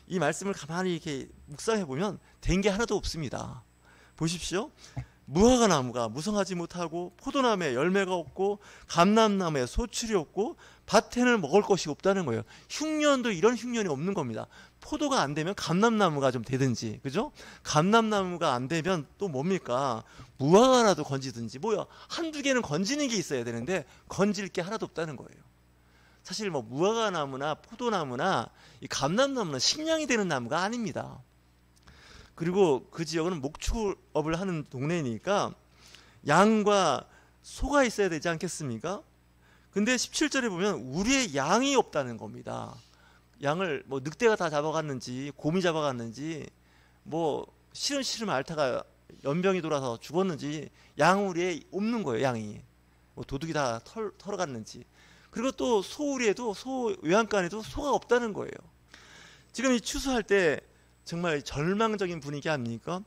이 말씀을 가만히 이렇게 묵상해 보면 된 게 하나도 없습니다. 보십시오. 무화과 나무가 무성하지 못하고 포도나무에 열매가 없고 감람나무에 소출이 없고 밭에는 먹을 것이 없다는 거예요. 흉년도 이런 흉년이 없는 겁니다. 포도가 안 되면 감람나무가 좀 되든지, 그죠? 감람나무가 안 되면 또 뭡니까? 무화과라도 건지든지, 뭐야, 한두 개는 건지는 게 있어야 되는데 건질 게 하나도 없다는 거예요. 사실 뭐 무화과 나무나 포도나무나 이 감람나무는 식량이 되는 나무가 아닙니다. 그리고 그 지역은 목축업을 하는 동네니까 양과 소가 있어야 되지 않겠습니까? 근데 17절에 보면 우리의 양이 없다는 겁니다. 양을 뭐 늑대가 다 잡아갔는지 곰이 잡아갔는지 뭐 시름시름 앓다가 연병이 돌아서 죽었는지 양우리에 없는 거예요. 양이 뭐 도둑이 다 털어갔는지. 그리고 또 소우리에도 소 외양간에도 소가 없다는 거예요. 지금 이 추수할 때 정말 절망적인 분위기 아닙니까?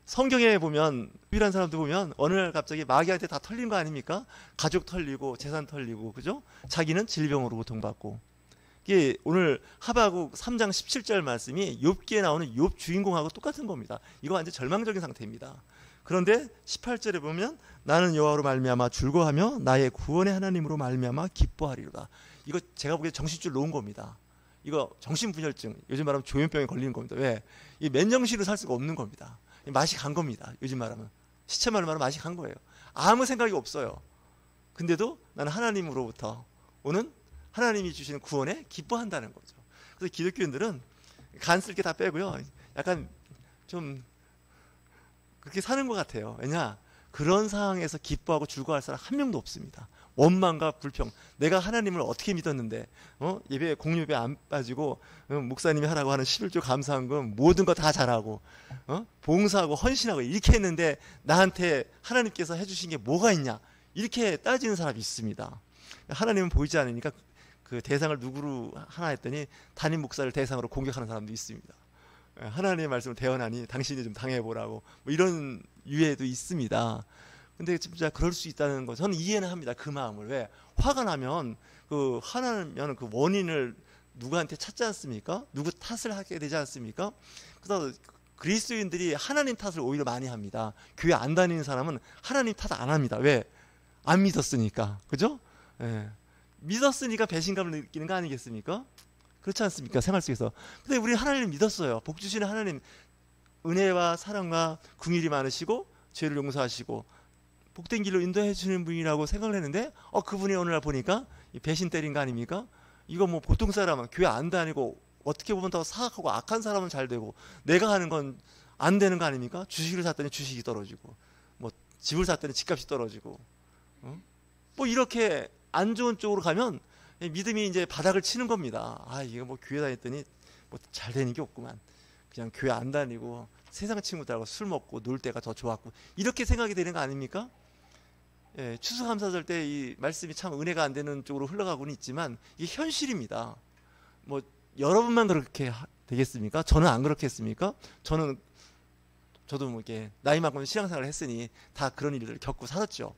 성경에 보면 유일한 사람들 보면 어느 날 갑자기 마귀한테 다 털린 거 아닙니까? 가족 털리고 재산 털리고, 그죠? 자기는 질병으로 고통받고. 이게 오늘 하박국 3장 17절 말씀이 욥기에 나오는 욥 주인공하고 똑같은 겁니다. 이거 완전 절망적인 상태입니다. 그런데 18절에 보면 나는 여호와로 말미암아 즐거워하며 나의 구원의 하나님으로 말미암아 기뻐하리로다. 이거 제가 보기에 정신줄 놓은 겁니다. 이거 정신분열증, 요즘 말하면 조현병에 걸리는 겁니다. 왜? 이 맨정신으로 살 수가 없는 겁니다. 맛이 간 겁니다. 요즘 말하면 시체말로 말하면 맛이 간 거예요. 아무 생각이 없어요. 근데도 나는 하나님으로부터 오는 하나님이 주시는 구원에 기뻐한다는 거죠. 그래서 기독교인들은 간 쓸 게 다 빼고요, 약간 좀 그렇게 사는 것 같아요. 왜냐? 그런 상황에서 기뻐하고 즐거워할 사람 한 명도 없습니다. 원망과 불평. 내가 하나님을 어떻게 믿었는데 예배 공유배 안 빠지고 목사님이 하라고 하는 11조 감사한금 모든 거 다 잘하고 봉사하고 헌신하고 이렇게 했는데 나한테 하나님께서 해주신 게 뭐가 있냐, 이렇게 따지는 사람이 있습니다. 하나님은 보이지 않으니까 그 대상을 누구로 하나 했더니 담임 목사를 대상으로 공격하는 사람도 있습니다. 하나님의 말씀을 대언하니 당신이 좀 당해보라고, 뭐 이런 유해도 있습니다. 근데 진짜 그럴 수 있다는 거 저는 이해는 합니다. 그 마음을. 왜? 화가 나면 화나면 그 원인을 누구한테 찾지 않습니까? 누구 탓을 하게 되지 않습니까? 그래서 그리스도인들이 하나님 탓을 오히려 많이 합니다. 교회 안 다니는 사람은 하나님 탓 안 합니다. 왜? 안 믿었으니까. 그죠? 예. 믿었으니까 배신감을 느끼는 거 아니겠습니까? 그렇지 않습니까? 생활 속에서. 근데 우리 하나님 믿었어요. 복 주시는 하나님, 은혜와 사랑과 긍휼이 많으시고 죄를 용서하시고 복된 길로 인도해 주시는 분이라고 생각을 했는데 그분이 어느 날 보니까 배신 때린 거 아닙니까? 이거 뭐 보통 사람은 교회 안 다니고 어떻게 보면 더 사악하고 악한 사람은 잘 되고 내가 하는 건 안 되는 거 아닙니까? 주식을 샀더니 주식이 떨어지고 뭐 집을 샀더니 집값이 떨어지고 뭐 이렇게 안 좋은 쪽으로 가면 믿음이 이제 바닥을 치는 겁니다. 이게 뭐 교회 다녔더니 뭐 잘 되는 게 없구만. 그냥 교회 안 다니고 세상 친구들하고 술 먹고 놀 때가 더 좋았고, 이렇게 생각이 되는 거 아닙니까? 예, 추수감사절 때 이 말씀이 참 은혜가 안 되는 쪽으로 흘러가고는 있지만 이게 현실입니다. 뭐 여러분만 그렇게 되겠습니까? 저는 안 그렇겠습니까? 저도 뭐 이렇게 나이만큼 신앙생활을 했으니 다 그런 일들을 겪고 살았죠.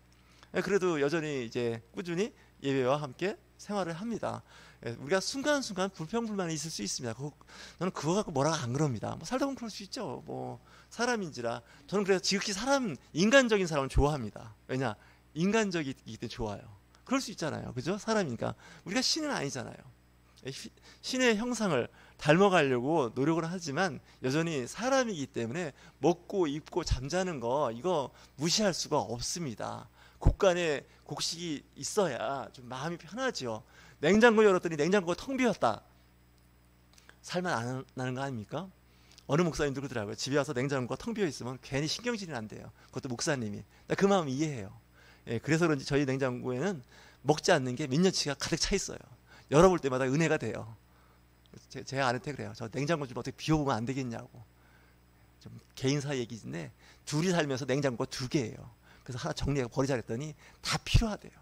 그래도 여전히 이제 꾸준히 예배와 함께 생활을 합니다. 우리가 순간순간 불평불만이 있을 수 있습니다. 저는 그거 갖고 뭐라고 안 그럽니다. 뭐 살다 보면 그럴 수 있죠. 뭐 사람인지라. 저는 그래서 지극히 인간적인 사람을 좋아합니다. 왜냐? 인간적이기 때문에 좋아요. 그럴 수 있잖아요. 그죠? 사람이니까. 우리가 신은 아니잖아요. 신의 형상을 닮아가려고 노력을 하지만 여전히 사람이기 때문에 먹고 입고 잠자는 거 이거 무시할 수가 없습니다. 곳간에 곡식이 있어야 좀 마음이 편하죠. 냉장고 열었더니 냉장고가 텅 비었다. 살만 안 나는 거 아닙니까? 어느 목사님도 그러더라고요. 집에 와서 냉장고가 텅 비어 있으면 괜히 신경질이 난대요. 그것도 목사님이. 나 그 마음 이해해요. 예, 그래서 그런지 저희 냉장고에는 먹지 않는 게 몇 년치가 가득 차 있어요. 열어볼 때마다 은혜가 돼요. 제 아내한테 그래요. 저 냉장고 좀 어떻게 비워보면 안 되겠냐고. 좀 개인사 얘기인데 둘이 살면서 냉장고가 2개예요. 그래서 하나 정리하고 버리자 그랬더니 다 필요하대요.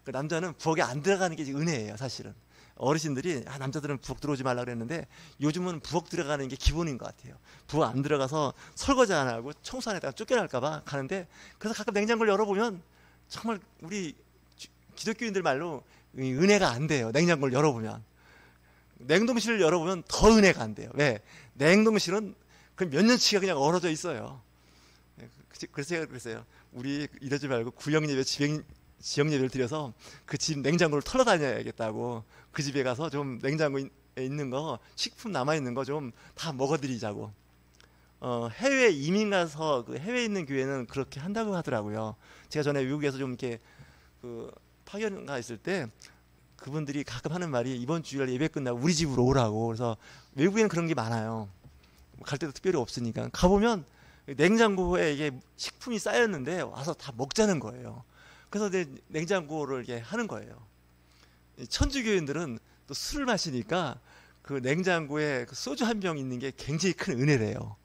그 남자는 부엌에 안 들어가는 게 은혜예요. 사실은 어르신들이 남자들은 부엌 들어오지 말라 그랬는데 요즘은 부엌 들어가는 게 기본인 것 같아요. 부엌 안 들어가서 설거지 안 하고 청소 안 했다가 쫓겨날까 봐 가는데, 그래서 가끔 냉장고를 열어보면 정말 우리 기독교인들 말로 은혜가 안 돼요. 냉장고를 열어보면 냉동실을 열어보면 더 은혜가 안 돼요. 왜? 냉동실은 그 몇 년치가 그냥 얼어져 있어요. 그래서 제가 그랬어요. 우리 이러지 말고 구역예배, 지역예배를 드려서 그 집 냉장고를 털어 다녀야겠다고. 그 집에 가서 좀 냉장고에 있는 거, 식품 남아있는 거 좀 다 먹어드리자고. 해외 이민 가서 그 해외에 있는 교회는 그렇게 한다고 하더라고요. 제가 전에 미국에서 좀 이렇게 그 파견 가 있을 때 그분들이 가끔 하는 말이 이번 주일 예배 끝나고 우리 집으로 오라고. 그래서 외국에는 그런 게 많아요. 갈 때도 특별히 없으니까. 가보면 냉장고에 이게 식품이 쌓였는데 와서 다 먹자는 거예요. 그래서 이제 냉장고를 이렇게 하는 거예요. 천주교인들은 또 술을 마시니까 그 냉장고에 그 소주 한 병 있는 게 굉장히 큰 은혜래요.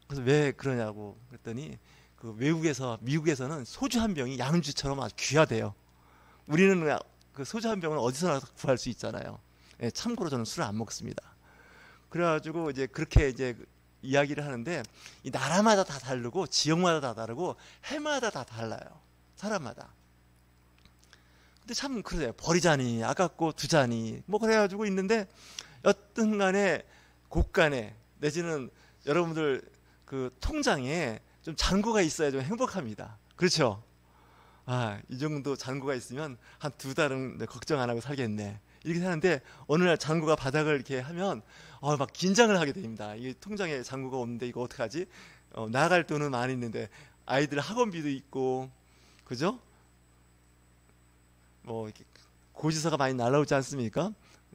그래서 왜 그러냐고 그랬더니 그 미국에서는 소주 한 병이 양주처럼 아주 귀하대요. 우리는 그 소주 한 병은 어디서나 구할 수 있잖아요. 예, 참고로 저는 술을 안 먹습니다. 그래가지고 이제 그렇게 이제 이야기를 하는데 이 나라마다 다 다르고 지역마다 다 다르고 해마다 다 달라요. 사람마다. 근데 참 그래요. 버리자니 아깝고 두자니 뭐 그래가지고 있는데 여튼간에 곳간에 내지는 여러분들 그 통장에 좀 잔고가 있어야 좀 행복합니다. 그렇죠? 이 정도 잔고가 있으면 한 2달은 걱정 안 하고 살겠네. 이렇게 하는데 어느 날 잔고가 바닥을 이렇게 하면 막 긴장을 하게 됩니다. 이게 통장에 잔고가 없는데 이거 어떡하지? 나갈 돈은 많이 있는데 아이들 학원비도 있고, 그죠? 뭐 이렇게 고지서가 많이 날라오지 않습니까?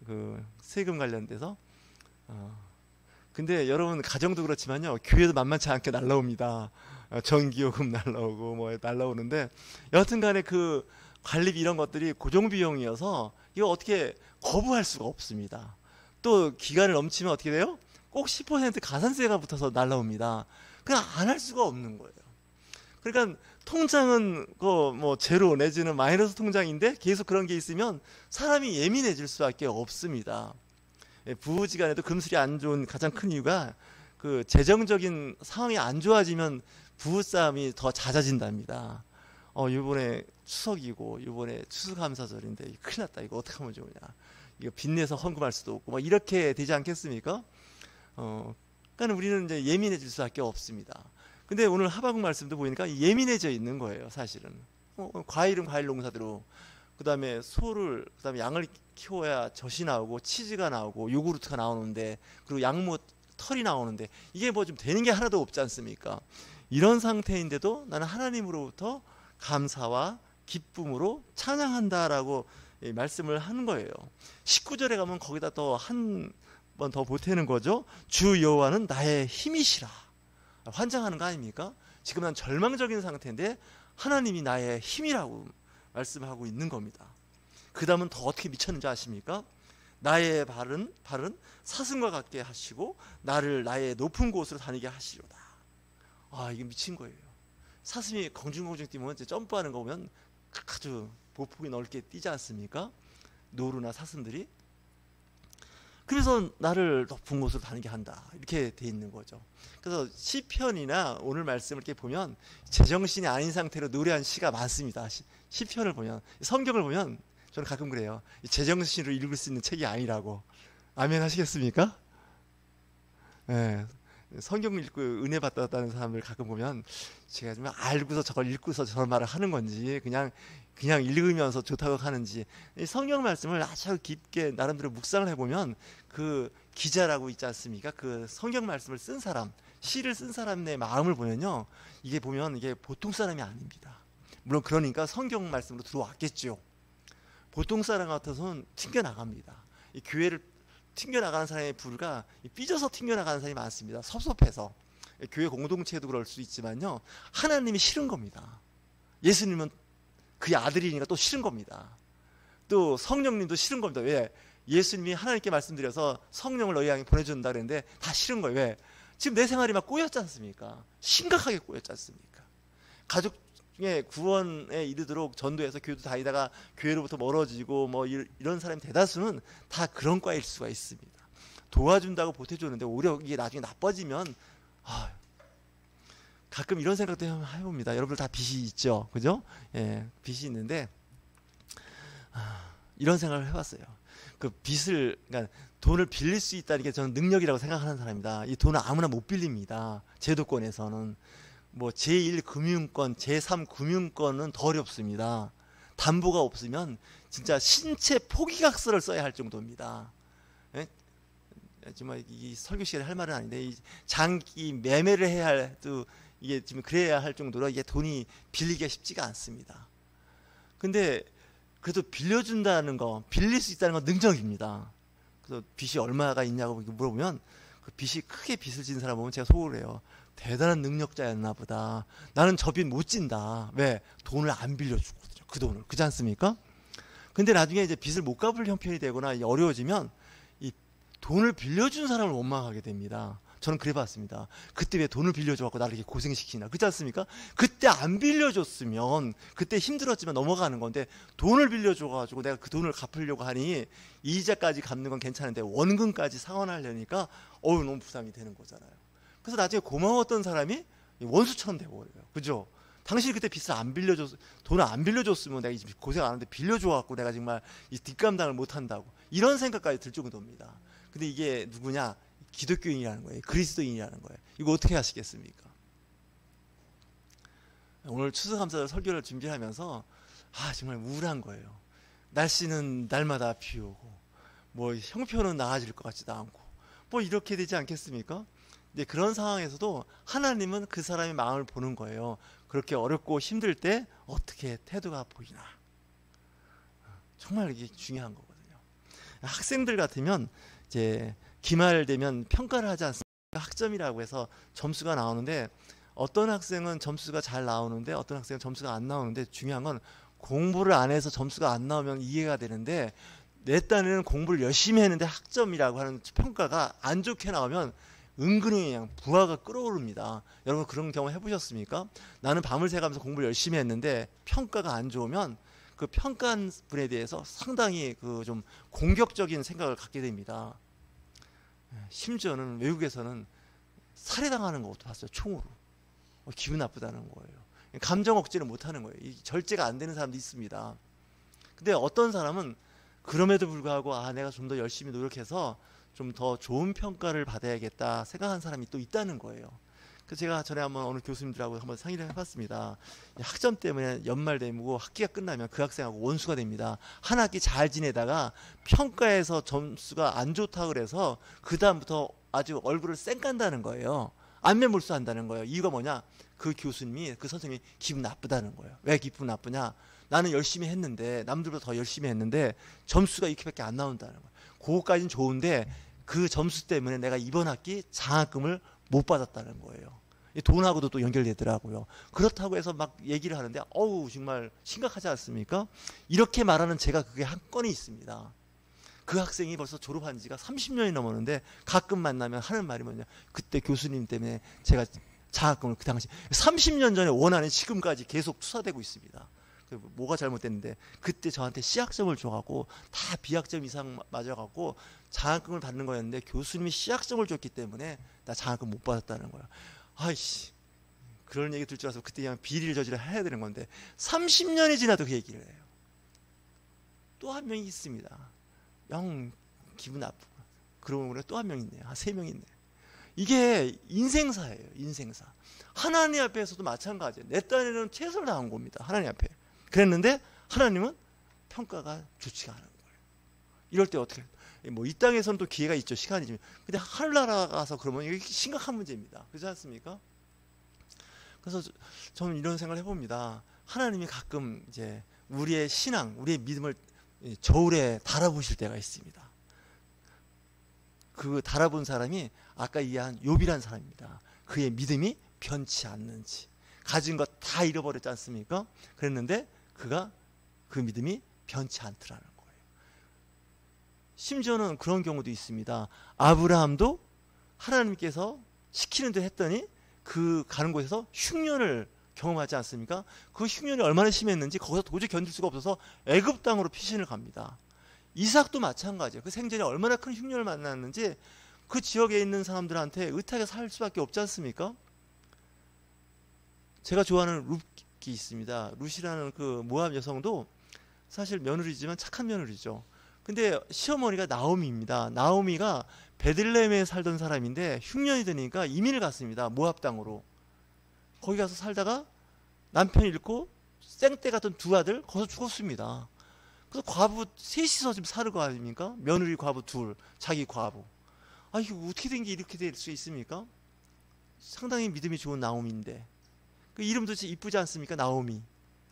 그 세금 관련돼서. 근데 여러분 가정도 그렇지만요, 교회도 만만치 않게 날라옵니다. 전기요금 날라오고 뭐 날라오는데 여하튼간에 그 관리비 이런 것들이 고정비용이어서 이거 어떻게 거부할 수가 없습니다. 또 기간을 넘치면 어떻게 돼요? 꼭 10% 가산세가 붙어서 날라옵니다. 그냥 안 할 수가 없는 거예요. 그러니까 통장은 뭐 제로 내지는 마이너스 통장인데 계속 그런 게 있으면 사람이 예민해질 수밖에 없습니다. 부부지간에도 금슬이 안 좋은 가장 큰 이유가 그 재정적인 상황이 안 좋아지면 부부싸움이 더 잦아진답니다. 이번에 추석이고 이번에 추수감사절인데 큰일 났다. 이거 어떻게 하면 좋으냐. 이거 빚내서 헌금할 수도 없고 막 이렇게 되지 않겠습니까? 그러니까 우리는 이제 예민해질 수밖에 없습니다. 근데 오늘 하박국 말씀도 보니까 예민해져 있는 거예요, 사실은. 과일은 과일 농사대로, 그다음에 소를, 그다음에 양을 키워야 젖이 나오고 치즈가 나오고 요구르트가 나오는데, 그리고 양모 털이 나오는데 이게 뭐 좀 되는 게 하나도 없지 않습니까? 이런 상태인데도 나는 하나님으로부터 감사와 기쁨으로 찬양한다라고 말씀을 하는 거예요. 19절에 가면 거기다 또 한 번 더 보태는 거죠. 주 여호와는 나의 힘이시라. 환장하는 거 아닙니까? 지금 난 절망적인 상태인데 하나님이 나의 힘이라고 말씀하고 있는 겁니다. 그 다음은 더 어떻게 미쳤는지 아십니까? 나의 발은 사슴과 같게 하시고 나를 나의 높은 곳으로 다니게 하시려다. 이게 미친 거예요. 사슴이 공중공중 뛰면 점프하는 거 보면 아주 보폭이 넓게 뛰지 않습니까? 노루나 사슴들이. 그래서 나를 높은 곳으로 다니게 한다. 이렇게 돼 있는 거죠. 그래서 시편이나 오늘 말씀을 이렇게 보면 제정신이 아닌 상태로 노래한 시가 많습니다. 시편을 보면, 성경을 보면 저는 가끔 그래요. 제정신으로 읽을 수 있는 책이 아니라고. 아멘 하시겠습니까? 네. 성경 읽고 은혜 받았다는 사람들 가끔 보면 제가 좀 알고서 저걸 읽고서 저런 말을 하는 건지 그냥 읽으면서 좋다고 하는지, 성경 말씀을 아주 깊게 나름대로 묵상을 해보면 그 기자라고 있지 않습니까? 그 성경 말씀을 쓴 사람, 시를 쓴 사람의 마음을 보면요, 이게 보면 이게 보통 사람이 아닙니다. 물론 그러니까 성경 말씀으로 들어왔겠죠. 보통 사람 같아서는 튕겨나갑니다. 이 교회를 튕겨나가는 사람의 부류가 삐져서 튕겨나가는 사람이 많습니다. 섭섭해서. 교회 공동체도 그럴 수 있지만요, 하나님이 싫은 겁니다. 예수님은 그의 아들이니까 또 싫은 겁니다. 또 성령님도 싫은 겁니다. 왜? 예수님이 하나님께 말씀드려서 성령을 너희 향해 보내준다 그랬는데 다 싫은 거예요. 왜? 지금 내 생활이 막 꼬였지 않습니까? 심각하게 꼬였지 않습니까? 가족 중에 구원에 이르도록 전도해서 교회도 다니다가 교회로부터 멀어지고 뭐 이런 사람이 대다수는 다 그런 과일 수가 있습니다. 도와준다고 보태줬는데 오히려 이게 나중에 나빠지면 가끔 이런 생각도 해봅니다. 여러분들 다 빚이 있죠, 그죠? 예, 빚이 있는데 이런 생각을 해봤어요. 그 빚을, 그러니까 돈을 빌릴 수 있다는 게 저는 능력이라고 생각하는 사람입니다. 이 돈을 아무나 못 빌립니다. 제도권에서는. 뭐 제1금융권, 제3금융권은 더 어렵습니다. 담보가 없으면 진짜 신체 포기각서를 써야 할 정도입니다. 예? 정말 이 설교 시간에 할 말은 아닌데, 이 장기 매매를 해야 할, 또 이게 지금 그래야 할 정도로 이게 돈이 빌리기가 쉽지가 않습니다. 근데 그래도 빌려준다는 거, 빌릴 수 있다는 건 능력입니다. 그래서 빚이 얼마가 있냐고 물어보면, 그 빚이 크게 빚을 진 사람 보면 제가 속으로 해요. 대단한 능력자였나 보다. 나는 저 빚 못 진다. 왜? 돈을 안 빌려주거든요. 그 돈을. 그렇지 않습니까? 근데 나중에 이제 빚을 못 갚을 형편이 되거나 어려워지면 이 돈을 빌려준 사람을 원망하게 됩니다. 저는 그래 봤습니다. 그때 왜 돈을 빌려줘갖고 나를 이렇게 고생시키나. 그렇지 않습니까? 그때 안 빌려줬으면, 그때 힘들었지만 넘어가는 건데, 돈을 빌려줘가지고 내가 그 돈을 갚으려고 하니 이자까지 갚는 건 괜찮은데 원금까지 상환하려니까 너무 부담이 되는 거잖아요. 그래서 나중에 고마웠던 사람이 원수처럼 돼버려요. 그죠? 당신이 그때 빚을 안 빌려줬, 돈을 안 빌려줬으면 내가 고생 안 하는데 빌려줘갖고 내가 정말 이 뒷감당을 못한다고, 이런 생각까지 들 정도입니다. 근데 이게 누구냐? 기독교인이라는 거예요. 그리스도인이라는 거예요. 이거 어떻게 하시겠습니까? 오늘 추수감사절 설교를 준비하면서 정말 우울한 거예요. 날씨는 날마다 비 오고, 뭐 형편은 나아질 것 같지도 않고, 뭐 이렇게 되지 않겠습니까? 근데 그런 상황에서도 하나님은 그 사람의 마음을 보는 거예요. 그렇게 어렵고 힘들 때 어떻게 태도가 보이나. 정말 이게 중요한 거거든요. 학생들 같으면 이제 기말 되면 평가를 하지 않습니까? 학점이라고 해서 점수가 나오는데, 어떤 학생은 점수가 잘 나오는데 어떤 학생은 점수가 안 나오는데, 중요한 건 공부를 안 해서 점수가 안 나오면 이해가 되는데, 내 딴에는 공부를 열심히 했는데 학점이라고 하는 평가가 안 좋게 나오면 은근히 그냥 부하가 끓어오릅니다. 여러분 그런 경험 해보셨습니까? 나는 밤을 새가면서 공부를 열심히 했는데 평가가 안 좋으면 그 평가한 분에 대해서 상당히 그 좀 공격적인 생각을 갖게 됩니다. 심지어는 외국에서는 살해당하는 것도 봤어요. 총으로. 기분 나쁘다는 거예요. 감정 억제를 못하는 거예요. 절제가 안 되는 사람도 있습니다. 근데 어떤 사람은 그럼에도 불구하고 내가 좀 더 열심히 노력해서 좀 더 좋은 평가를 받아야겠다 생각하는 사람이 또 있다는 거예요. 그래서 제가 전에 한번 어느 교수님들하고 한번 상의를 해봤습니다. 학점 때문에 연말 되고 학기가 끝나면 그 학생하고 원수가 됩니다. 한 학기 잘 지내다가 평가에서 점수가 안 좋다고 그래서 그 다음부터 아주 얼굴을 쌩간다는 거예요. 안면몰수한다는 거예요. 이유가 뭐냐? 그 교수님이, 그 선생님이 기분 나쁘다는 거예요. 왜 기분 나쁘냐? 나는 열심히 했는데, 남들보다 더 열심히 했는데 점수가 이렇게밖에 안 나온다는 거예요. 그거까지는 좋은데 그 점수 때문에 내가 이번 학기 장학금을 못 받았다는 거예요. 돈하고도 또 연결되더라고요. 그렇다고 해서 막 얘기를 하는데 정말 심각하지 않습니까? 이렇게 말하는 제가 그게 한 건이 있습니다. 그 학생이 벌써 졸업한 지가 30년이 넘었는데 가끔 만나면 하는 말이 뭐냐, 그때 교수님 때문에 제가 장학금을 그 당시 30년 전에 원하는 지금까지 계속 투사되고 있습니다. 뭐가 잘못됐는데 그때 저한테 C학점을 줘갖고 다 B학점 이상 맞아갖고 장학금을 받는 거였는데 교수님이 C학점을 줬기 때문에 나 장학금 못 받았다는 거야. 그런 얘기 들 줄 알아서 그때 그냥 비리를 저지러 해야 되는 건데 30년이 지나도 그 얘기를 해요. 또 한 명이 있습니다. 영 기분 나쁘고, 그러고 보니까 또 한 명 있네요. 3명 있네. 이게 인생사예요. 인생사. 하나님 앞에서도 마찬가지예요. 내 딴에는 최선을 다한 겁니다. 하나님 앞에. 그랬는데 하나님은 평가가 좋지가 않은 거예요. 이럴 때 어떻게, 이 땅에서는 또 기회가 있죠. 시간이 좀. 근데 하늘나라 가서 그러면 이게 심각한 문제입니다. 그렇지 않습니까? 그래서 저는 이런 생각을 해봅니다. 하나님이 가끔 이제 우리의 신앙, 우리의 믿음을 저울에 달아보실 때가 있습니다. 그 달아본 사람이 아까 이해한 욥이란 사람입니다. 그의 믿음이 변치 않는지, 가진 것 다 잃어버렸지 않습니까? 그랬는데 그가 그 믿음이 변치 않더라는 거예요. 심지어는 그런 경우도 있습니다. 아브라함도 하나님께서 시키는 대로 했더니 그 가는 곳에서 흉년을 경험하지 않습니까? 그 흉년이 얼마나 심했는지 거기서 도저히 견딜 수가 없어서 애굽 땅으로 피신을 갑니다. 이삭도 마찬가지예요. 그 생전에 얼마나 큰 흉년을 만났는지 그 지역에 있는 사람들한테 의탁에 살 수밖에 없지 않습니까? 제가 좋아하는 룻이 있습니다. 룻이라는 그 모압 여성도 사실 며느리지만 착한 며느리죠. 근데 시어머니가 나오미입니다. 나오미가 베들레헴에 살던 사람인데 흉년이 되니까 이민을 갔습니다. 모압 땅으로. 거기 가서 살다가 남편 잃고 생떼 같은 두 아들 거기서 죽었습니다. 그래서 과부 셋이서 지금 사는 거 아닙니까? 며느리 과부 둘, 자기 과부. 아, 이거 어떻게 된 게 이렇게 될 수 있습니까? 상당히 믿음이 좋은 나오미인데 그 이름도 진짜 이쁘지 않습니까? 나오미.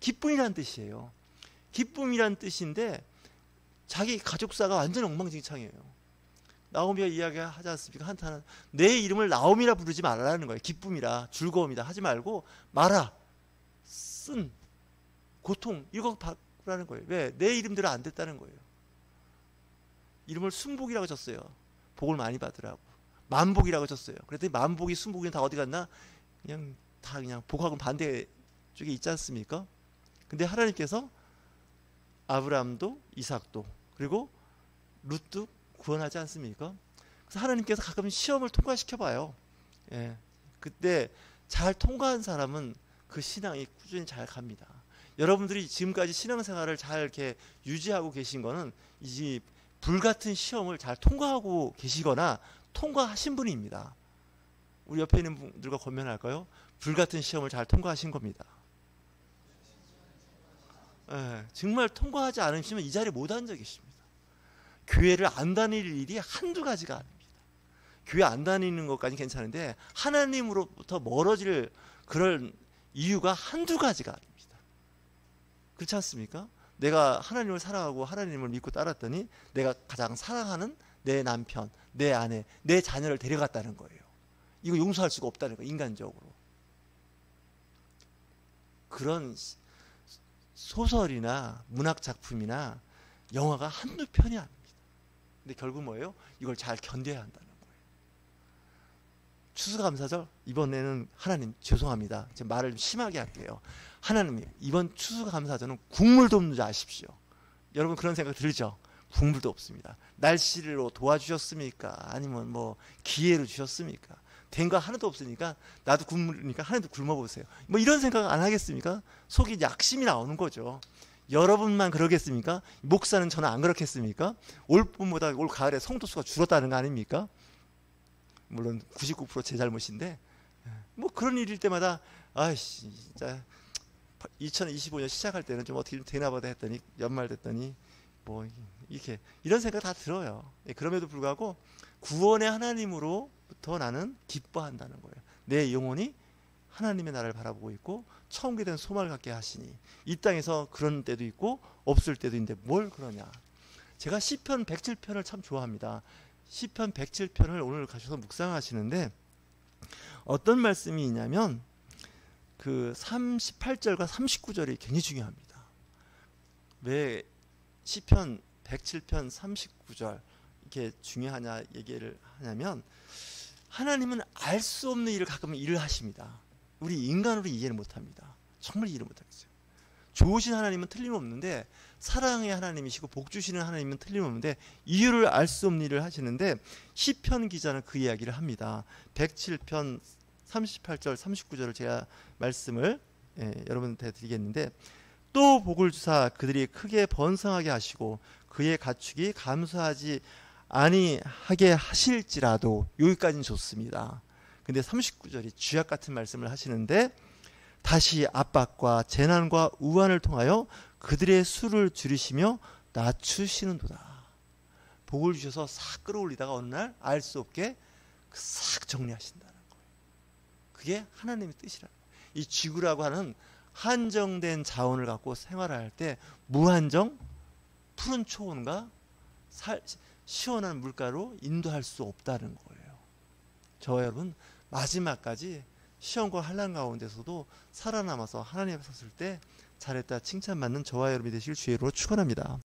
기쁨이란 뜻이에요. 기쁨이란 뜻인데 자기 가족사가 완전 엉망진창이에요. 나오미가 이야기하지 않습니까? 한타는 내 이름을 나오미라 부르지 말라는 거예요. 기쁨이라, 즐거움이다 하지 말고 마라, 쓴, 고통 이거 바꾸라는 거예요. 왜? 내 이름대로 안 됐다는 거예요. 이름을 순복이라고 줬어요. 복을 많이 받으라고. 만복이라고 줬어요. 그랬더니 만복이 순복이 다 어디 갔나? 그냥 다 그냥 복하고 반대 쪽에 있지 않습니까? 근데 하나님께서 아브라함도 이삭도 그리고 룻도 구원하지 않습니까? 그래서 하나님께서 가끔 시험을 통과시켜 봐요. 예. 그때 잘 통과한 사람은 그 신앙이 꾸준히 잘 갑니다. 여러분들이 지금까지 신앙생활을 잘 이렇게 유지하고 계신 거는 이 불같은 시험을 잘 통과하고 계시거나 통과하신 분입니다. 우리 옆에 있는 분들과 권면할까요? 불같은 시험을 잘 통과하신 겁니다. 예, 정말 통과하지 않으시면 이 자리에 못 앉아 계십니다. 교회를 안 다닐 일이 한두 가지가 아닙니다. 교회 안 다니는 것까지는 괜찮은데 하나님으로부터 멀어질 그런 이유가 한두 가지가 아닙니다. 그렇지 않습니까? 내가 하나님을 사랑하고 하나님을 믿고 따랐더니 내가 가장 사랑하는 내 남편, 내 아내, 내 자녀를 데려갔다는 거예요. 이거 용서할 수가 없다는 거예요. 인간적으로. 그런 소설이나 문학작품이나 영화가 한두 편이 아닙니다. 근데 결국 뭐예요? 이걸 잘 견뎌야 한다는 거예요. 추수감사절 이번에는 하나님 죄송합니다. 제 말을 좀 심하게 할게요. 하나님 이번 추수감사절은 국물도 없는 줄 아십시오. 여러분 그런 생각 들죠? 국물도 없습니다. 날씨로 도와주셨습니까? 아니면 뭐 기회로 주셨습니까? 된 거 하나도 없으니까 나도 굶으니까 하나도 굶어보세요. 뭐 이런 생각 안 하겠습니까? 속에 약심이 나오는 거죠. 여러분만 그러겠습니까? 목사는 저는 안 그렇겠습니까? 올 봄보다 올 가을에 성도수가 줄었다는 거 아닙니까? 물론 99% 제 잘못인데 뭐 그런 일일 때마다 아이씨 진짜 2025년 시작할 때는 좀 어떻게 좀 되나 보다 했더니 연말 됐더니 뭐 이렇게 이런 생각 다 들어요. 그럼에도 불구하고 구원의 하나님으로부터 나는 기뻐한다는 거예요. 내 영혼이 하나님의 나라를 바라보고 있고 천국에 대한 소망을 갖게 하시니 이 땅에서 그런 때도 있고 없을 때도 있는데 뭘 그러냐. 제가 시편 107편을 참 좋아합니다. 시편 107편을 오늘 가셔서 묵상하시는데 어떤 말씀이 있냐면 그 38절과 39절이 굉장히 중요합니다. 왜 시편 107편 39절 이렇게 중요하냐 얘기를 하냐면 하나님은 알 수 없는 일을 가끔 일을 하십니다. 우리 인간으로 이해를 못합니다. 정말 이해를 못하겠어요. 좋으신 하나님은 틀림없는데 사랑의 하나님이시고 복 주시는 하나님은 틀림없는데 이유를 알 수 없는 일을 하시는데 시편 기자는 그 이야기를 합니다. 107편 38절 39절을 제가 말씀을 여러분한테 드리겠는데 또 복을 주사 그들이 크게 번성하게 하시고 그의 가축이 감수하지 아니하게 하실지라도 여기까지는 좋습니다. 근데 39절이 쥐약 같은 말씀을 하시는데 다시 압박과 재난과 우환을 통하여 그들의 수를 줄이시며 낮추시는도다. 복을 주셔서 싹 끌어올리다가 어느 날 알 수 없게 싹 정리하신다는 거예요. 그게 하나님의 뜻이라는 거예요. 이 지구라고 하는 한정된 자원을 갖고 생활할 때 무한정 푸른 초원과 시원한 물가로 인도할 수 없다는 거예요. 저와 여러분 마지막까지 시험과 환난 가운데서도 살아남아서 하나님 앞에 섰을 때 잘했다 칭찬받는 저와 여러분이 되실 주의로 축원합니다.